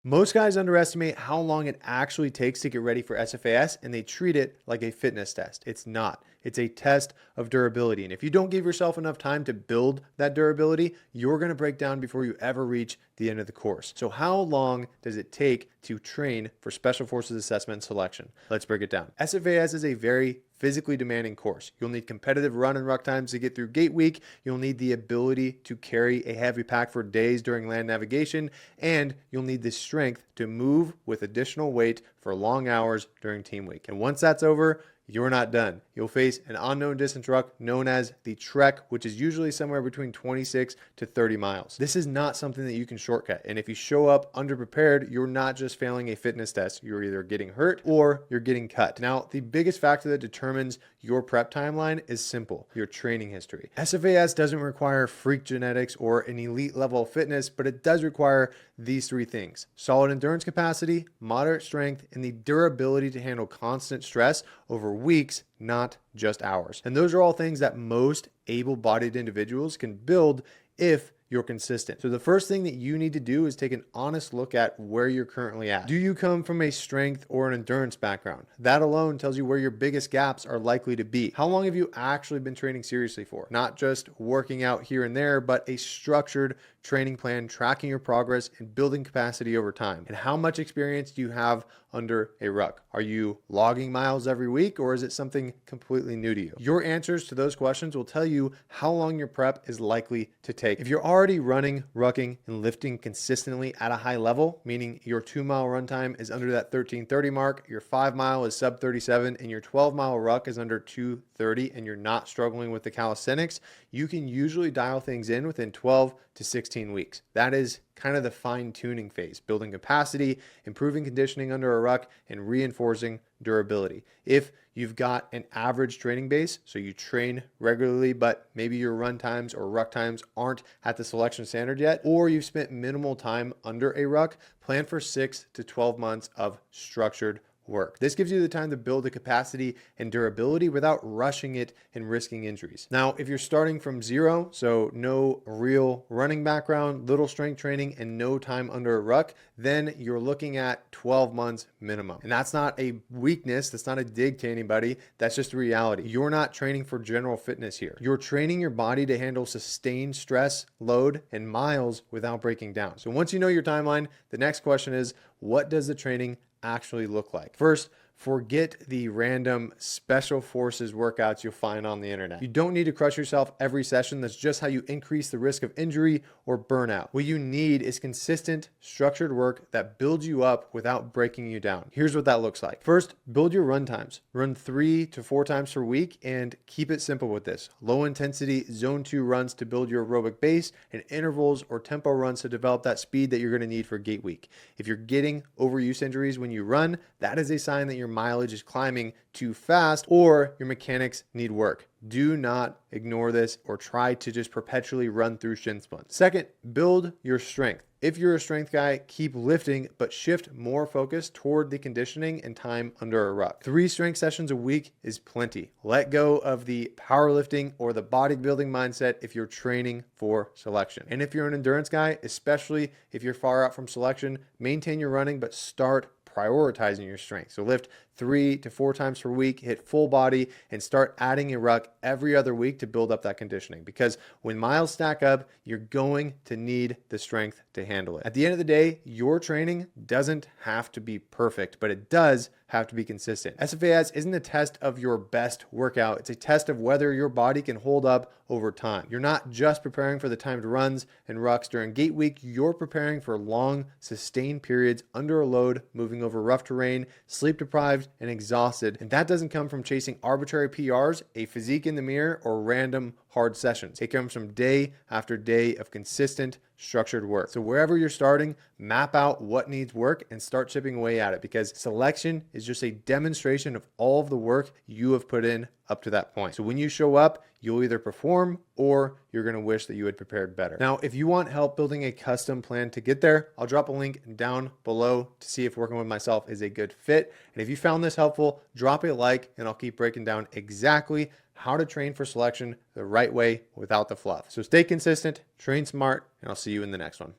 Most guys underestimate how long it actually takes to get ready for SFAS and they treat it like a fitness test. It's not. It's a test of durability. And if you don't give yourself enough time to build that durability, you're going to break down before you ever reach the end of the course. So how long does it take to train for Special Forces Assessment and Selection? Let's break it down. SFAS is a very physically demanding course. You'll need competitive run and ruck times to get through gate week. You'll need the ability to carry a heavy pack for days during land navigation, and you'll need the strength to move with additional weight for long hours during team week. And once that's over, you're not done. You'll face an unknown distance ruck known as the Trek, which is usually somewhere between 26 to 30 miles. This is not something that you can shortcut. And if you show up underprepared, you're not just failing a fitness test. You're either getting hurt or you're getting cut. Now, the biggest factor that determines your prep timeline is simple: your training history. SFAS doesn't require freak genetics or an elite level of fitness, but it does require these three things: solid endurance capacity, moderate strength, and the durability to handle constant stress over weeks, not just hours. And those are all things that most able-bodied individuals can build if you're consistent. So the first thing that you need to do is take an honest look at where you're currently at. Do you come from a strength or an endurance background? That alone tells you where your biggest gaps are likely to be. How long have you actually been training seriously for? Not just working out here and there, but a structured training plan, tracking your progress and building capacity over time. And how much experience do you have under a ruck? Are you logging miles every week, or is it something completely new to you? Your answers to those questions will tell you how long your prep is likely to take. If you're already running, rucking, and lifting consistently at a high level, meaning your 2-mile run time is under that 13:30 mark, your 5-mile is sub 37, and your 12-mile ruck is under 2:30, and you're not struggling with the calisthenics, you can usually dial things in within 12 to 16 weeks. That is kind of the fine-tuning phase: building capacity, improving conditioning under a ruck, and reinforcing durability. If you've got an average training base, so you train regularly, but maybe your run times or ruck times aren't at the selection standard yet, or you've spent minimal time under a ruck, plan for 6 to 12 months of structured work. This gives you the time to build the capacity and durability without rushing it and risking injuries. Now, if you're starting from zero, so no real running background, little strength training, and no time under a ruck, then you're looking at 12 months minimum. And that's not a weakness. That's not a dig to anybody. That's just the reality. You're not training for general fitness here. You're training your body to handle sustained stress, load, and miles without breaking down. So once you know your timeline, the next question is, what does the training actually look like? First, forget the random special forces workouts you'll find on the internet. You don't need to crush yourself every session. That's just how you increase the risk of injury or burnout. What you need is consistent, structured work that builds you up without breaking you down. Here's what that looks like. First, build your run times. Run 3 to 4 times per week and keep it simple with this: low intensity zone 2 runs to build your aerobic base, and intervals or tempo runs to develop that speed that you're going to need for gate week. If you're getting overuse injuries when you run, that is a sign that your mileage is climbing too fast or your mechanics need work. Do not ignore this or try to just perpetually run through shin splints. Second, build your strength. If you're a strength guy, keep lifting, but shift more focus toward the conditioning and time under a ruck. 3 strength sessions a week is plenty. Let go of the powerlifting or the bodybuilding mindset if you're training for selection. And if you're an endurance guy, especially if you're far out from selection, maintain your running, but start prioritizing your strength. So lift 3 to 4 times per week, hit full body, and start adding a ruck every other week to build up that conditioning. Because when miles stack up, you're going to need the strength to handle it. At the end of the day, your training doesn't have to be perfect, but it does have to be consistent. SFAS isn't a test of your best workout. It's a test of whether your body can hold up over time. You're not just preparing for the timed runs and rucks during gate week. You're preparing for long, sustained periods under a load, moving over rough terrain, sleep deprived, and exhausted. And that doesn't come from chasing arbitrary PRs, a physique in the mirror, or random hard sessions. It comes from day after day of consistent, structured work. So wherever you're starting, map out what needs work and start chipping away at it, because selection is just a demonstration of all of the work you have put in up to that point. So when you show up, you'll either perform or you're going to wish that you had prepared better. Now, if you want help building a custom plan to get there, I'll drop a link down below to see if working with myself is a good fit. And if you found this helpful, drop a like and I'll keep breaking down exactly how to train for selection the right way without the fluff. So stay consistent, train smart, and I'll see you in the next one.